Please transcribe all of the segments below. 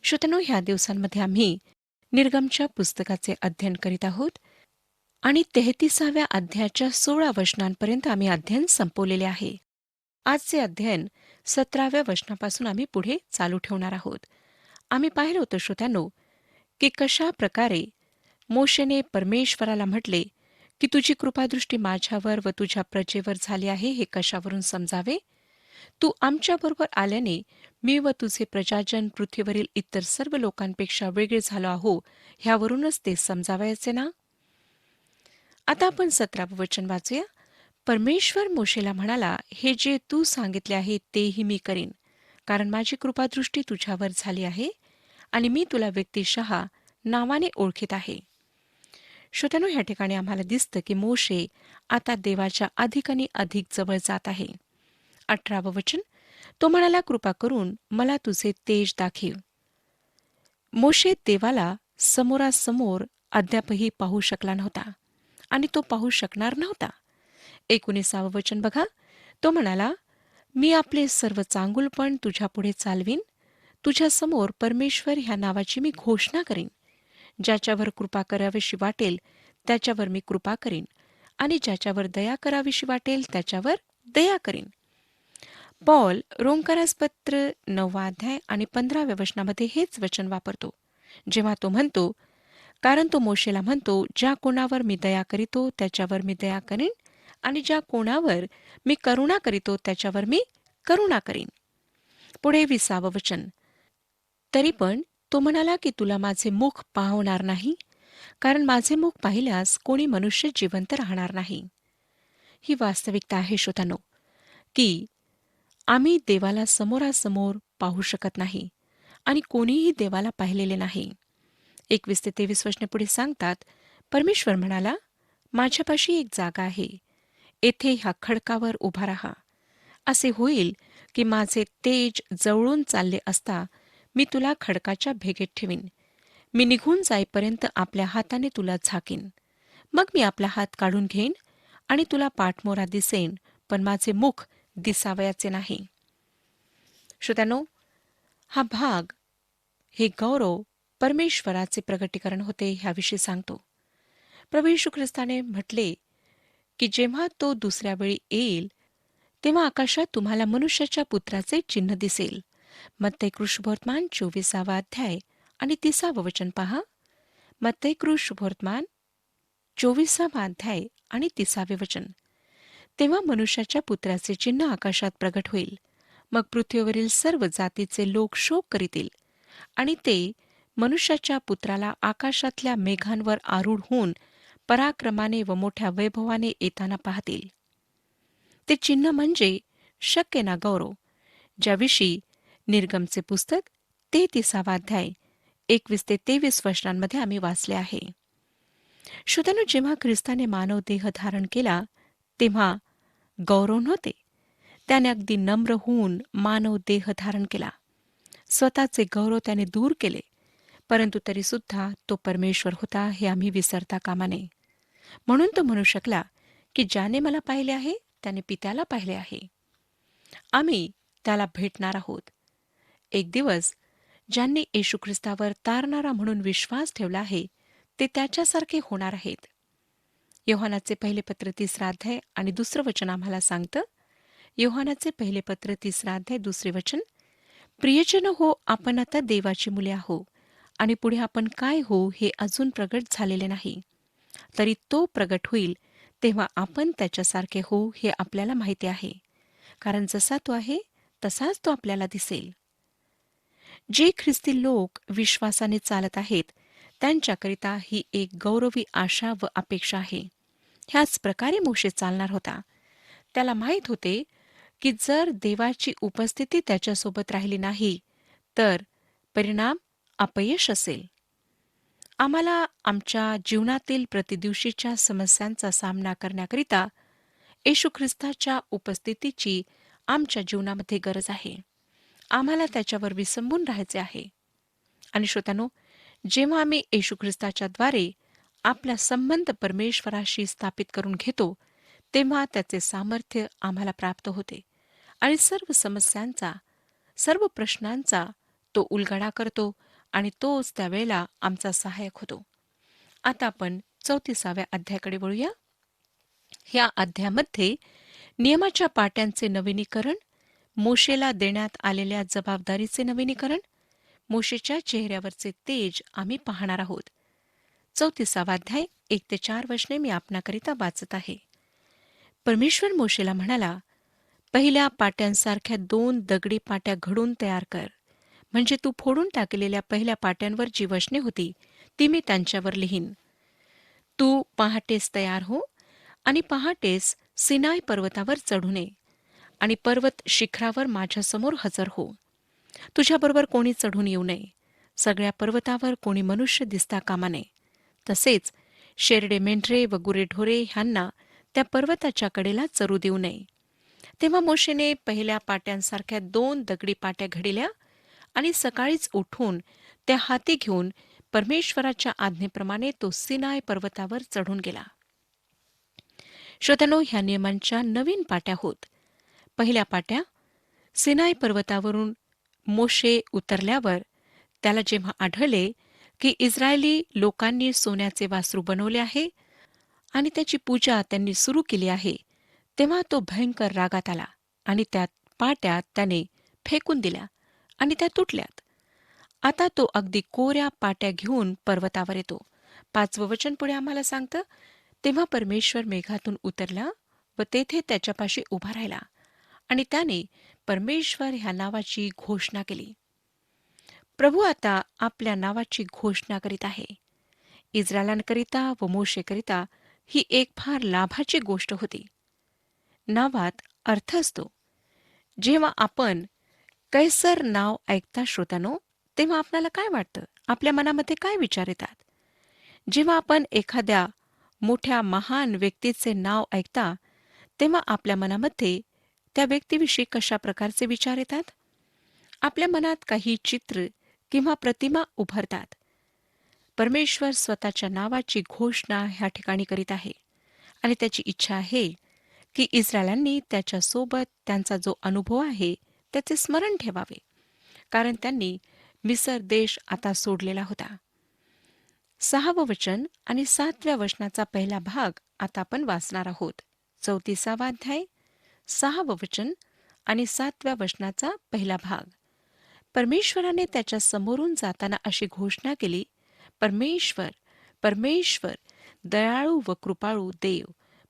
श्रोत्यांनो, ह्या दिवसांमध्ये आम्ही निर्गमच्या पुस्तकाचे अध्ययन करीत आहोत आणि 33व्या अध्यायाच्या 16 वचनांपर्यंत आम्ही अध्ययन संपवलेले आहे. आजचे अध्ययन 17व्या वचनापासून आम्ही पुढे चालू ठेवणार आहोत. आम्ही पाहिलं होतं श्रोत्यांनो, की कशा प्रकारे मोशेने परमेश्वराला म्हटले, की तुझी कृपादृष्टी माझ्यावर व तुझ्या प्रजेवर झाली आहे, हे कशावरून समजावे? तू आमच्याबरोबर आल्याने मी व तुझे प्रजाजन पृथ्वीवरील इतर सर्व लोकांपेक्षा वेगळे झालो आहो, ह्यावरूनच ते समजावायचे ना? आता आपण 17वं वचन वाचूया. परमेश्वर मोशेला म्हणाला, हे जे तू सांगितले आहे तेही मी करीन, कारण माझी कृपादृष्टी तुझ्यावर झाली आहे आणि मी तुला व्यक्तिशः नावाने ओळखीत आहे. श्रोत्यानो, ह्या ठिकाणी आम्हाला दिसतं की मोशे आता देवाच्या अधिक आणि अधिक जवळ जात आहे. 18वं वचन, तो म्हणाला, कृपा करून मला तुझे तेज दाखव. मोशे देवाला समोरासमोर अद्यापही पाहू शकला नव्हता आणि तो पाहू शकणार नव्हता. 19वं वचन बघा. तो म्हणाला, मी आपले सर्व चांगुलपण तुझ्यापुढे चालवीन. तुझ्यासमोर परमेश्वर ह्या नावाची मी घोषणा करीन. ज्याच्यावर कृपा करावीशी वाटेल त्याच्यावर मी कृपा करीन आणि ज्याच्यावर दया करावीशी वाटेल त्याच्यावर दया करीन. पॉल रोमकरास पत्र 9 अध्याय आणि 15व्या वचनामध्ये हेच वचन वापरतो, जेव्हा तो म्हणतो, कारण तो मोशेला म्हणतो, ज्या कोणावर मी दया करीतो त्याच्यावर मी दया करीन आणि ज्या कोणावर मी करुणा करीतो त्याच्यावर मी करुणा करीन. पुढे 20वं वचन, तरी पण तो म्हणाला की तुला माझे मुख पाहणार नाही, कारण माझे मुख पाहिल्यास कोणी मनुष्य जिवंत राहणार नाही. ही वास्तविकता आहे श्रोतांनो, की आम्ही देवाला समोरासमोर पाहू शकत नाही आणि कोणीही देवाला पाहिलेले नाही. 21 ते 23 वचने पुढे सांगतात, परमेश्वर म्हणाला, माझ्यापाशी एक जागा आहे, येथे ह्या खडकावर उभा राहा. असे होईल की माझे तेज जवळून चालले असता मी तुला खडकाच्या भेगेत ठेवीन. मी निघून जाईपर्यंत आपल्या हाताने तुला झाकीन. मग मी आपला हात काढून घेईन आणि तुला पाठमोरा दिसेन, पण माझे मुख दिसावयाचे नाही. श्रोत्यानो, हा भाग हे गौरव परमेश्वराचे प्रगटीकरण होते ह्याविषयी सांगतो. प्रभू येशू ख्रिस्ताने म्हटले की जेव्हा तो दुसऱ्या वेळी येईल तेव्हा आकाशात तुम्हाला मनुष्याच्या पुत्राचे चिन्ह दिसेल. मत्तई शुभवर्तमान 24 अध्याय आणि 30 वचन पहा. मत्तई शुभवर्तमान 24 अध्याय आणि 30 वचन. तेव्हा मनुष्याच्या पुत्राचे चिन्ह आकाशात प्रगट होईल. मग पृथ्वीवरील सर्व जातीचे लोक शोक करीतील आणि ते मनुष्याच्या पुत्राला आकाशातल्या मेघांवर आरूढ होऊन पराक्रमाने व मोठ्या वैभवाने येताना पाहतील. ते चिन्ह म्हणजे शक्य ना गौरव, ज्याविषयी निर्गमचे पुस्तक 33 अध्याय 21 ते 23 वचनांमध्ये आम्ही वाचले आहे. श्रोत्यांनो, जेव्हा ख्रिस्ताने मानव देह धारण केला तेव्हा गौरव नव्हते. त्याने अगदी नम्र होऊन मानव देह धारण केला. स्वतःचे गौरव त्याने दूर केले, परंतु तरीसुद्धा तो परमेश्वर होता हे आम्ही विसरता कामा नये. म्हणून तो म्हणू शकला की ज्याने मला पाहिले आहे त्याने पित्याला पाहिले आहे. आम्ही त्याला भेटणार आहोत. एक दिवस ज्यांनी येशू ख्रिस्तावर तारणारा म्हणून विश्वास ठेवला आहे ते त्याच्यासारखे होणार आहेत. योहानाचे पहिले पत्र 3 अध्याय आणि 2 वचन आम्हाला सांगतं. योहानाचे पहिले पत्र 3 अध्याय 2 वचन, प्रियजन हो, आपण आता देवाची मुले आहो आणि पुढे आपण काय हो हे अजून प्रगट झालेले नाही. तरी तो प्रगट होईल तेव्हा आपण त्याच्यासारखे हो हे आपल्याला माहिती आहे, कारण जसा तो आहे तसाच तो आपल्याला दिसेल. जे ख्रिस्ती लोक विश्वासाने चालत आहेत त्यांच्याकरिता ही एक गौरवी आशा व अपेक्षा आहे. ह्याच प्रकारे मोशे चालणार होता. त्याला माहीत होते की जर देवाची उपस्थिती त्याच्यासोबत राहिली नाही तर परिणाम अपयश असेल. आम्हाला आमच्या जीवनातील प्रतिदिवशीच्या समस्यांचा सामना करण्याकरिता येशू ख्रिस्ताच्या उपस्थितीची आमच्या जीवनामध्ये गरज आहे. आम्हाला त्याच्यावर विसंबून राहायचे आहे. आणि श्रोत्यानो, जेव्हा आम्ही येशू ख्रिस्ताच्या द्वारे आपला संबंध परमेश्वराशी स्थापित करून घेतो तेव्हा त्याचे सामर्थ्य आम्हाला प्राप्त होते आणि सर्व समस्यांचा, सर्व प्रश्नांचा तो उलगडा करतो आणि तोच त्यावेळेला आमचा सहाय्यक होतो. आता आपण 34व्या अध्यायाकडे वळूया. ह्या अध्यायामध्ये नियमाच्या पाट्यांचे नवीनीकरण, मोशेला देण्यात आलेल्या जबाबदारीचे नवीनीकरण, मोशेच्या चेहऱ्यावरचे तेज आम्ही पाहणार आहोत. 34वा अध्याय 1 ते 4 वचने मी आपणाकरिता वाचत आहे. परमेश्वर मोशेला म्हणाला, पहिल्या पाट्यांसारख्या 2 दगडी पाट्या घडून तयार कर. म्हणजे तू फोडून टाकलेल्या पहिल्या पाट्यांवर जी वचने होती ती मी त्यांच्यावर लिहीन. तू पहाटेस तयार हो आणि पहाटेस सिनाय पर्वतावर चढून ये आणि पर्वत शिखरावर माझ्यासमोर हजर हो. तुझ्याबरोबर कोणी चढून येऊ नये. सगळ्या पर्वतावर कोणी मनुष्य दिसता कामा नये. तसेच शेरडे, मेंढरे व गुरेढोरे ह्यांना त्या पर्वताच्या कडेला चरू देऊ नये. तेव्हा मोशेने पहिल्या पाट्यांसारख्या 2 दगडी पाट्या घडिल्या आणि सकाळीच उठून त्या हाती घेऊन परमेश्वराच्या आज्ञेप्रमाणे तो सिनाय पर्वतावर चढून गेला. श्रोत्यानो, ह्या नियमांच्या नवीन पाट्या होत. पहिल्या पाट्या सिनाय पर्वतावरून मोशे उतरल्यावर त्याला जेव्हा आढळले की इस्रायली लोकांनी सोन्याचे वासरू बनवले आहे आणि त्याची पूजा त्यांनी सुरू केली आहे, तेव्हा तो भयंकर रागात आला आणि त्या पाट्या त्याने फेकून दिल्या आणि त्या तुटल्यात. आता तो अगदी कोऱ्या पाट्या घेऊन पर्वतावर येतो. 5वं वचन पुढे आम्हाला सांगतं, तेव्हा परमेश्वर मेघातून उतरला व तेथे त्याच्यापाशी उभा राहिला आणि त्याने परमेश्वर ह्या नावाची घोषणा केली. प्रभू आता आपल्या नावाची घोषणा करीत आहे. इस्रायलांकरिता व मोशेकरिता ही एक फार लाभाची गोष्ट होती. नावात अर्थ असतो. जेव्हा आपण कैसर नाव ऐकता श्रोतानो, तेव्हा आपल्याला काय वाटतं? आपल्या मनामध्ये काय विचार येतात? जेव्हा आपण एखाद्या मोठ्या महान व्यक्तीचे नाव ऐकता, तेव्हा आपल्या मनामध्ये त्या व्यक्तीविषयी कशा प्रकारचे विचार येतात? आपल्या मनात काही चित्र किंवा प्रतिमा उभारतात. परमेश्वर स्वतःच्या नावाची घोषणा ह्या ठिकाणी करीत आहे आणि त्याची इच्छा आहे की इस्रायलांनी त्याच्यासोबत त्यांचा जो अनुभव आहे त्याचे स्मरण ठेवावे, कारण त्यांनी मिसर देश आता सोडलेला होता. 6वं वचन आणि 7व्या वचनाचा पहिला भाग आता आपण वाचणार आहोत. 34वा अध्याय 6वं वचन आणि 7व्या वचनाचा पहिला भाग. परमेश्वराने त्याच्या समोरून जाताना अशी घोषणा केली, परमेश्वर, परमेश्वर, दयाळू व कृपाळू देव,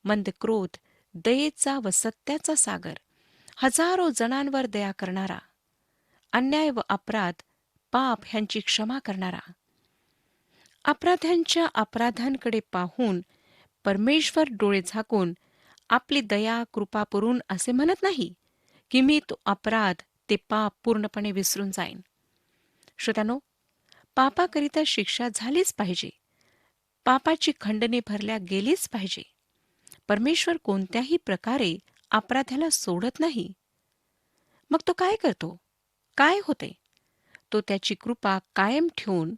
मंद क्रोध, दयेचा व सत्याचा सागर, हजारो जणांवर दया करणारा, अन्याय व अपराध, पाप ह्यांची क्षमा करणारा. अपराध्यांच्या अपराधांकडे पाहून परमेश्वर डोळे झाकून आपली दया कृपा पुरून असे म्हणत नाही की मी तो अपराध, ते पाप पूर्णपणे विसरून जाईन. श्रोत्यानो, पापाकरिता शिक्षा झालीच पाहिजे. पापाची खंडणी भरल्या गेलीच पाहिजे. परमेश्वर कोणत्याही प्रकारे अपराध्याला सोडत नाही. मग तो काय करतो? काय होते? तो त्याची कृपा कायम ठेवून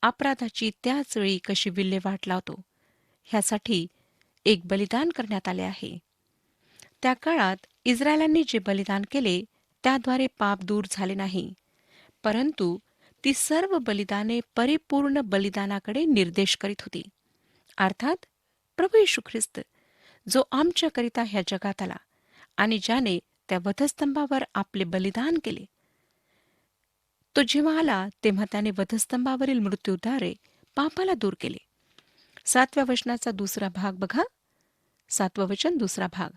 अपराधाची त्याच वेळी कशी विल्हेवाट लावतो, ह्यासाठी एक बलिदान करण्यात आले आहे. त्या काळात इस्रायलांनी जे बलिदान केले त्याद्वारे पाप दूर झाले नाही, परंतु ती सर्व बलिदाने परिपूर्ण बलिदानाकडे निर्देश करीत होती. अर्थात प्रभू येशू ख्रिस्त, जो आमच्याकरिता ह्या जगात आला आणि ज्याने त्या वधस्तंभावर आपले बलिदान केले. तो जेव्हा आला तेव्हा त्याने वधस्तंभावरील मृत्यूद्वारे पापाला दूर केले. 7व्या वचनाचा दुसरा भाग बघा. 7वं वचन दुसरा भाग.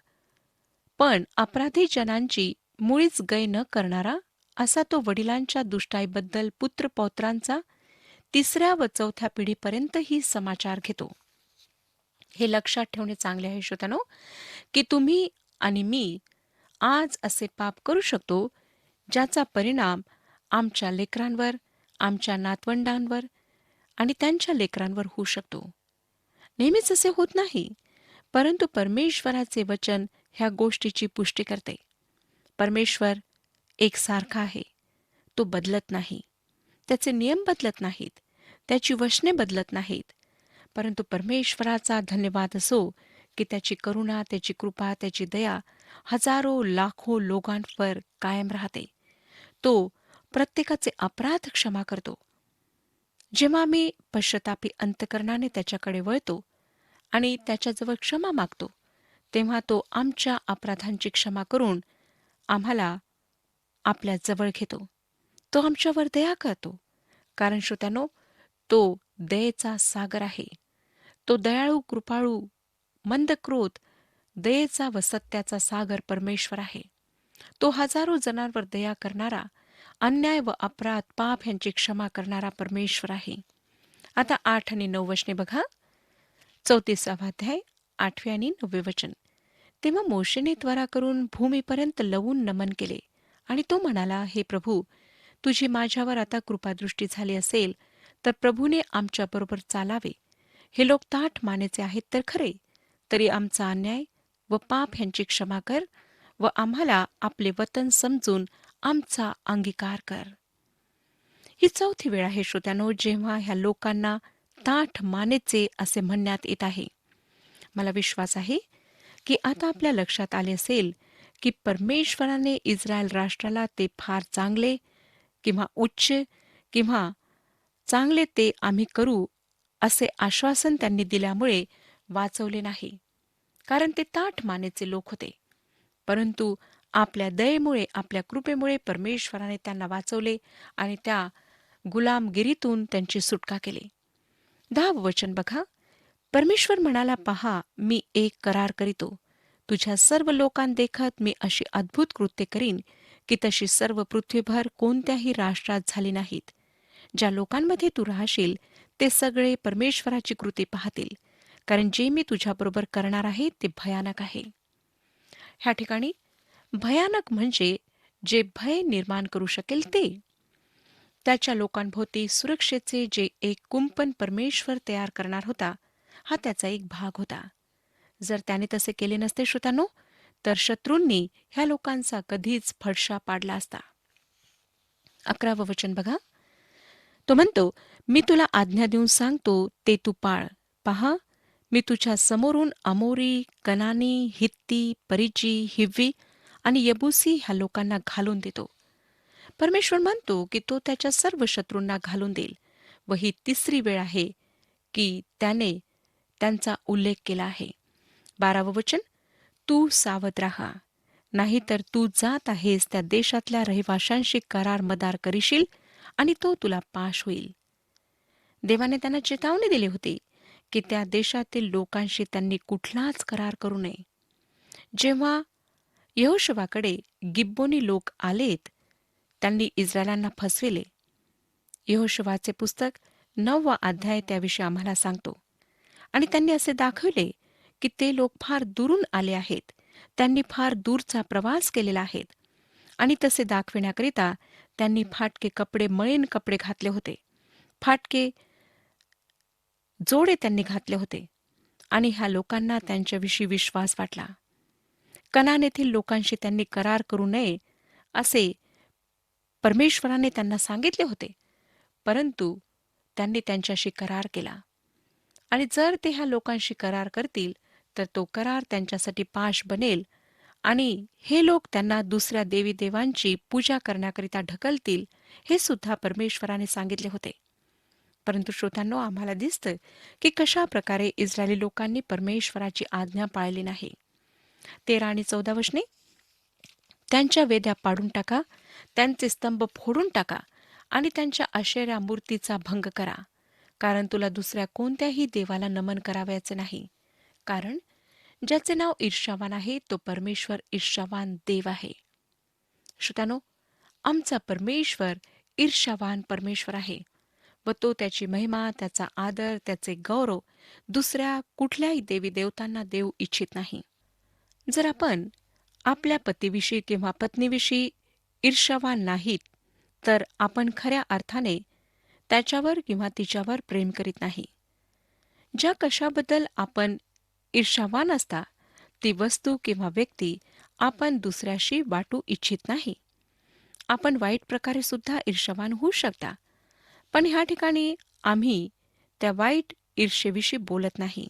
पण अपराधी जनांची मुळीच गय न करणारा असा तो वडिलांच्या दुष्टाईबद्दल पुत्रपौत्रांचा 3ऱ्या व 4थ्या पिढीपर्यंतही समाचार घेतो. हे लक्षात ठेवणे चांगले आहे श्रोत्यानो, की तुम्ही आणि मी आज असे पाप करू शकतो ज्याचा परिणाम आमच्या लेकरांवर, आमच्या नातवंडांवर आणि त्यांच्या लेकरांवर होऊ शकतो. नेहमीच असे होत नाही, परंतु परमेश्वराचे वचन ह्या गोष्टीची पुष्टी करते. परमेश्वर एकसारखा आहे. तो बदलत नाही. त्याचे नियम बदलत नाहीत. त्याची वचने बदलत नाहीत. परंतु परमेश्वराचा धन्यवाद असो की त्याची करुणा, त्याची कृपा, त्याची दया हजारो लाखो लोकांवर कायम राहते. तो प्रत्येकाचे अपराध क्षमा करतो. जेव्हा आम्ही पश्चातापी अंतकरणाने त्याच्याकडे वळतो आणि त्याच्याजवळ क्षमा मागतो, तेव्हा तो आमच्या अपराधांची क्षमा करून आम्हाला आपल्या जवळ घेतो. तो आमच्यावर दया करतो. कारण श्रोत्यानो, तो दयेचा सागर आहे. तो दयाळू, कृपाळू, मंद क्रोध, दयेचा व सत्याचा सागर परमेश्वर आहे. तो हजारो जणांवर दया करणारा, अन्याय व अपराध, पाप यांची क्षमा करणारा परमेश्वर आहे. आता 8 आणि 9 वचने बघा. 34वा अध्याय 8 आणि 9 वचन. तेव्हा मोशेने त्वरा करून भूमीपर्यंत लवून नमन केले आणि तो म्हणाला, हे प्रभू, तुझी माझ्यावर आता कृपादृष्टी झाली असेल तर प्रभूने आमच्याबरोबर चालावे. हे लोक ताठ मानेचे आहेत तर खरे, तरी आमचा अन्याय व पाप ह्यांची क्षमा कर व आम्हाला आपले वतन समजून आमचा अंगीकार कर. ही चौथी वेळ आहे श्रोत्यानो, जेव्हा ह्या लोकांना ताठ मानेचे असे म्हणण्यात येत आहे. मला विश्वास आहे की आता आपल्या लक्षात आले असेल की परमेश्वराने इस्रायल राष्ट्राला ते फार चांगले किंवा उच्च किंवा चांगले ते आम्ही करू असे आश्वासन त्यांनी दिल्यामुळे वाचवले नाही, कारण ते ताठ मानेचे लोक होते. परंतु आपल्या दयेमुळे, आपल्या कृपेमुळे परमेश्वराने त्यांना वाचवले आणि त्या गुलामगिरीतून त्यांची सुटका केली. 10वे वचन बघा. परमेश्वर म्हणाला, पहा, मी एक करार करीतो. तुझ्या सर्व लोकांदेखत मी अशी अद्भुत कृत्ये करीन की तशी सर्व पृथ्वीभर कोणत्याही राष्ट्रात झाली नाहीत. ज्या लोकांमध्ये तू राहशील ते सगळे परमेश्वराची कृती पाहतील, कारण जे मी तुझ्याबरोबर करणार आहे ते भयानक आहे. ह्या ठिकाणी भयानक म्हणजे जे भय निर्माण करू शकेल ते. त्याच्या लोकांभोवती सुरक्षेचे जे एक कुंपण परमेश्वर तयार करणार होता, हा त्याचा एक भाग होता. जर त्याने तसे केले नसते श्रोत्यानो, तर शत्रूंनी ह्या लोकांचा कधीच फडशा पाडला असता. 11वे वचन बघा. तो म्हणतो, मी तुला आज्ञा देऊन सांगतो ते तू पाळ. पहा, मी तुझ्या समोरून अमोरी, कनानी, हित्ती, परिजी, हिव्वी आणि यबुसी ह्या लोकांना घालून देतो. परमेश्वर म्हणतो की तो त्याच्या सर्व शत्रूंना घालून देईल व ही तिसरी वेळ आहे की त्याने त्यांचा उल्लेख केला आहे. 12वे वचन. तू सावध राहा, नाहीतर तू जात आहेस त्या देशातल्या रहिवाशांशी करार मदार करीशील आणि तो तुला पाश होईल. देवाने त्यांना चेतावणी दिली होती की त्या देशातील लोकांशी त्यांनी कुठलाच करार करू नये. जेव्हा यहोशुवाकडे गिब्बोनी लोक आलेत, त्यांनी इस्रायलांना फसविले. यहोशुवाचे पुस्तक 9वा अध्याय त्याविषयी आम्हाला सांगतो. आणि त्यांनी असे दाखविले की ते लोक फार दुरून आले आहेत, त्यांनी फार दूरचा प्रवास केलेला आहे आणि तसे दाखविण्याकरिता त्यांनी फाटके कपडे, मळीन कपडे घातले होते. फाटके जोडे त्यांनी घातले होते आणि ह्या लोकांना त्यांच्याविषयी विश्वास वाटला. कनान येथील लोकांशी त्यांनी करार करू नये असे परमेश्वराने त्यांना सांगितले होते, परंतु त्यांनी त्यांच्याशी करार केला. आणि जर ते ह्या लोकांशी करार करतील तर तो करार त्यांच्यासाठी पाश बनेल आणि हे लोक त्यांना दुसऱ्या देवी देवांची पूजा करण्याकरिता ढकलतील, हे सुद्धा परमेश्वराने सांगितले होते. परंतु श्रोत्यांनो, आम्हाला दिसतं की कशा प्रकारे इस्रायली लोकांनी परमेश्वराची आज्ञा पाळली नाही. 13 आणि 14 वचने. त्यांच्या वेद्या पाडून टाका, त्यांचे स्तंभ फोडून टाका आणि त्यांच्या आशेऱ्या मूर्तीचा भंग करा, कारण तुला दुसऱ्या कोणत्याही देवाला नमन करावयाचे नाही. कारण ज्याचे नाव ईर्ष्यावान आहे तो परमेश्वर ईर्ष्यावान देव आहे. श्रोत्यानो, आमचा परमेश्वर ईर्ष्यावान परमेश्वर आहे व तो त्याची महिमा, त्याचा आदर, त्याचे गौरव दुसऱ्या कुठल्याही देवी देवतांना देऊ इच्छित नाही. जर आपण आपल्या पतीविषयी किंवा पत्नीविषयी ईर्ष्यावान नाहीत, तर आपण खऱ्या अर्थाने त्याच्यावर किंवा तिच्यावर प्रेम करीत नाही. ज्या कशाबद्दल आपण ईर्ष्यावान असता, ती वस्तू किंवा व्यक्ती आपण दुसऱ्याशी वाटू इच्छित नाही. आपण वाईट प्रकारे सुद्धा ईर्ष्यावान होऊ शकता, पण ह्या ठिकाणी आम्ही त्या वाईट ईर्ष्येविषयी बोलत नाही.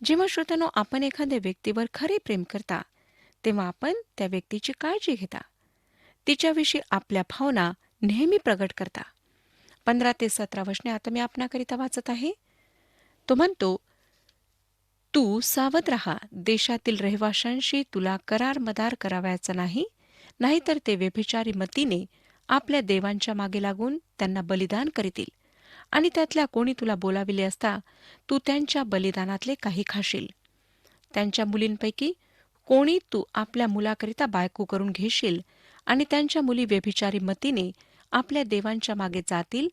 जेव्हा श्रोत्यानो आपण एखाद्या व्यक्तीवर खरे प्रेम करता, तेव्हा आपण त्या व्यक्तीची काळजी घेता, तिच्याविषयी आपल्या भावना नेहमी प्रगट करता 15 ते 17 वचने आता मी आपणाकरिता वाचत आहे. तो म्हणतो, तू सावध राहा, देशातील रहिवाशांशी तुला करार मदार करावयाचा नाही, नाहीतर ते व्यभिचारी मतीने आपल्या देवांच्या मागे लागून त्यांना बलिदान करीतील, आणि त्यातल्या कोणी तुला बोलाविले असता तू त्यांच्या बलिदानातले काही खाशील. त्यांच्या मुलींपैकी कोणी तू आपल्या मुलाकरिता बायको करून घेशील, आणि त्यांच्या मुली व्यभिचारी मतीने आपल्या देवांच्या मागे जातील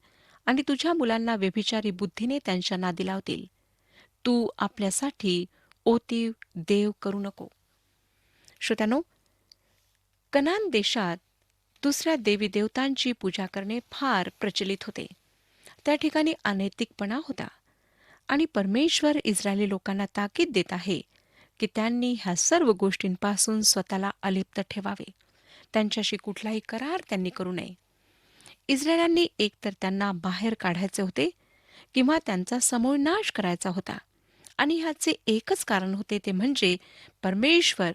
आणि तुझ्या मुलांना व्यभिचारी बुद्धीने त्यांच्या नादी लावतील. तू आपल्यासाठी ओतीव देव करू नको. श्रोत्यानो, कनान देशात दुसऱ्या देवी देवतांची पूजा करणे फार प्रचलित होते. त्या ठिकाणी अनैतिकपणा होता, आणि परमेश्वर इस्रायली लोकांना ताकीद देत आहे की त्यांनी ह्या सर्व गोष्टींपासून स्वतःला अलिप्त ठेवावे. त्यांच्याशी कुठलाही करार त्यांनी करू नये. इस्रायलांनी एकतर त्यांना बाहेर काढायचे होते किंवा त्यांचा समूळ नाश करायचा होता, आणि ह्याचे एकच कारण होते, ते म्हणजे परमेश्वर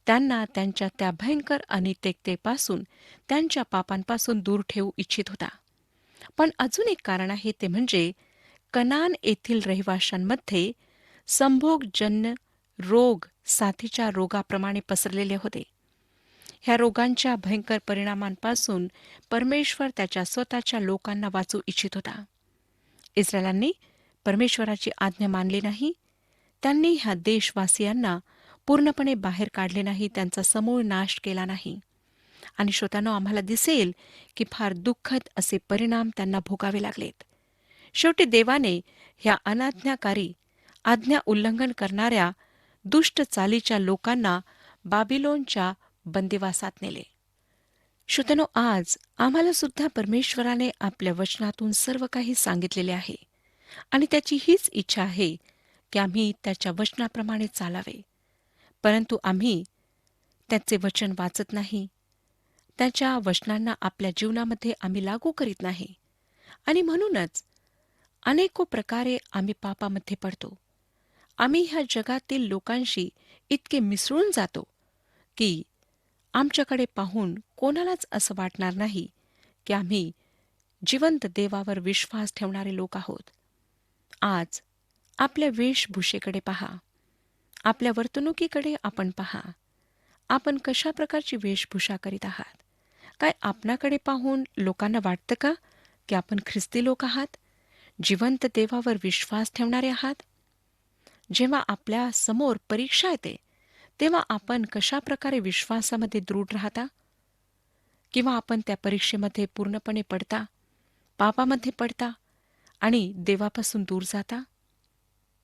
त्यांना त्यांच्या त्या भयंकर अनैतिकतेपासून, त्यांच्या पापांपासून दूर ठेवू इच्छित होता. पण अजून एक कारण आहे, ते म्हणजे कनान येथील रहिवाशांमध्ये संभोगजन्य रोग साथीच्या रोगाप्रमाणे पसरलेले होते. ह्या रोगांच्या भयंकर परिणामांपासून परमेश्वर त्याच्या स्वतःच्या लोकांना वाचू इच्छित होता. इस्रायलांनी परमेश्वराची आज्ञा मानली नाही. त्यांनी ह्या देशवासियांना पूर्णपणे बाहेर काढले नाही, त्यांचा समूळ नाश केला नाही. आणि श्रोत्यानो, आम्हाला दिसेल की फार दुःखद असे परिणाम त्यांना भोगावे लागलेत. शेवटी देवाने ह्या अनाज्ञाकारी, आज्ञा उल्लंघन करणाऱ्या दुष्ट चालीच्या लोकांना बाबिलोनच्या बंदिवासात नेले. श्रोत्यानो, आज आम्हाला सुद्धा परमेश्वराने आपल्या वचनातून सर्व काही सांगितलेले आहे, आणि त्याची हीच इच्छा आहे की आम्ही त्याच्या वचनाप्रमाणे चालावे. परंतु आम्ही त्याचे वचन वाचत नाही, त्याच्या वचनांना आपल्या जीवनामध्ये आम्ही लागू करीत नाही, आणि म्हणूनच अनेको प्रकारे आम्ही पापामध्ये पडतो. आम्ही ह्या जगातील लोकांशी इतके मिसळून जातो की आमच्याकडे पाहून कोणालाच असं वाटणार नाही की आम्ही जिवंत देवावर विश्वास ठेवणारे लोक आहोत. आज आपल्या वेशभूषेकडे पहा, आपल्या वर्तणुकीकडे आपण पहा. आपण कशा प्रकारची वेशभूषा करीत आहात? काय आपणाकडे पाहून लोकांना वाटतं का की आपण ख्रिस्ती लोक आहात, जिवंत देवावर विश्वास ठेवणारे आहात? जेव्हा आपल्या समोर परीक्षा येते, तेव्हा आपण कशा प्रकारे विश्वासामध्ये दृढ राहता? किंवा आपण त्या परीक्षेमध्ये पूर्णपणे पडता, पापामध्ये पडता आणि देवापासून दूर जाता?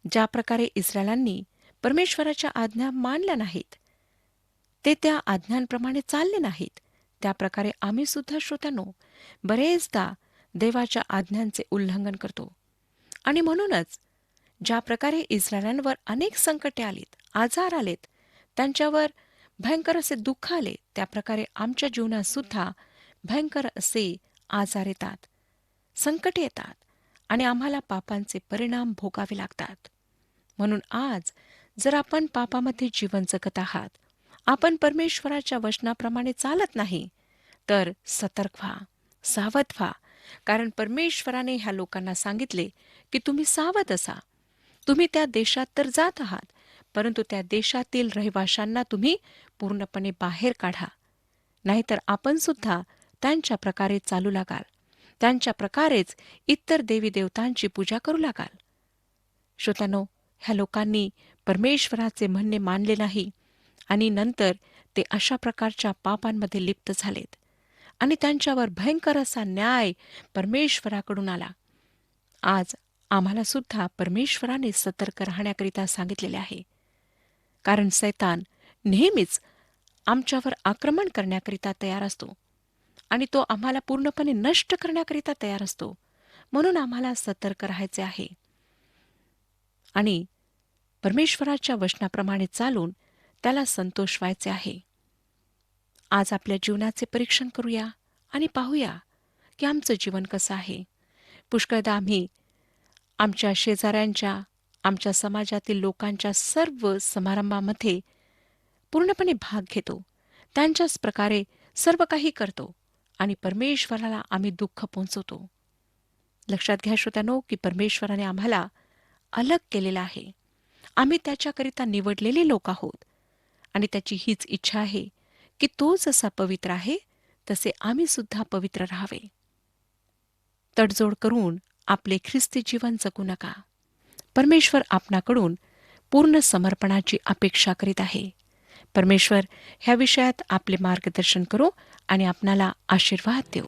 ज्या प्रकारे इस्रायलांनी परमेश्वराच्या आज्ञा मानल्या नाहीत, ते त्या आज्ञांप्रमाणे चालले नाहीत, त्या प्रकारे आम्ही सुद्धा श्रोत्यानो बरेचदा देवाच्या आज्ञांचे उल्लंघन करतो. आणि म्हणूनच ज्या प्रकारे इस्रायलांवर अनेक संकटे आलीत, आजार आलेत, त्यांच्यावर भयंकर असे दुःख आले, त्या प्रकारे आमच्या जीवनात सुद्धा भयंकर असे आजार येतात, संकटे येतात, आणि आम्हाला पापांचे परिणाम भोगावे लागतात. म्हणून आज जर आपण पापामध्ये जीवन जगत आहात, आपण परमेश्वराच्या वचनाप्रमाणे चालत नाही, तर सतर्क व्हा, सावध व्हा. कारण परमेश्वराने ह्या लोकांना सांगितले की तुम्ही सावध असा. तुम्ही त्या देशात तर जात आहात, परंतु त्या देशातील रहिवाशांना तुम्ही पूर्णपणे बाहेर काढा, नाहीतर आपण सुद्धा त्यांच्या प्रकारे चालू लागाल, त्यांच्या प्रकारेच इतर देवी देवतांची पूजा करू लागाल. श्रोत्यानो, ह्या लोकांनी परमेश्वराचे म्हणणे मानले नाही, आणि नंतर ते अशा प्रकारच्या पापांमध्ये लिप्त झालेत, आणि त्यांच्यावर भयंकर असा न्याय परमेश्वराकडून आला. आज आम्हाला सुद्धा परमेश्वराने सतर्क राहण्याकरिता सांगितलेले आहे. कारण सैतान नेहमीच आमच्यावर आक्रमण करण्याकरिता तयार असतो, आणि तो आम्हाला पूर्णपणे नष्ट करण्याकरिता तयार असतो. म्हणून आम्हाला सतर्क राहायचे आहे, आणि परमेश्वराच्या वचनाप्रमाणे चालून त्याला संतोष व्हायचे आहे. आज आपल्या जीवनाचे परीक्षण करूया आणि पाहूया की आमचं जीवन कसं आहे. पुष्कळदा आम्ही आमच्या शेजाऱ्यांच्या, आमच्या समाजातील लोकांच्या सर्व समारंभामध्ये पूर्णपणे भाग घेतो, त्यांच्याच प्रकारे सर्व काही करतो, आणि परमेश्वराला आम्ही दुःख पोहोचवतो. लक्षात घ्या श्रोत्यानो की परमेश्वराने आम्हाला अलग केलेलं आहे. आम्ही त्याच्याकरिता निवडलेले लोक आहोत आणि त्याची हीच इच्छा आहे की तो जसा पवित्र आहे तसे आम्ही सुद्धा पवित्र राहावे. तडजोड करून आपले ख्रिस्ती जीवन जगू नका. परमेश्वर आपणाकडून पूर्ण समर्पणाची अपेक्षा करीत आहे. परमेश्वर ह्या विषयात आपले मार्गदर्शन करो आणि आपणाला आशीर्वाद देऊ.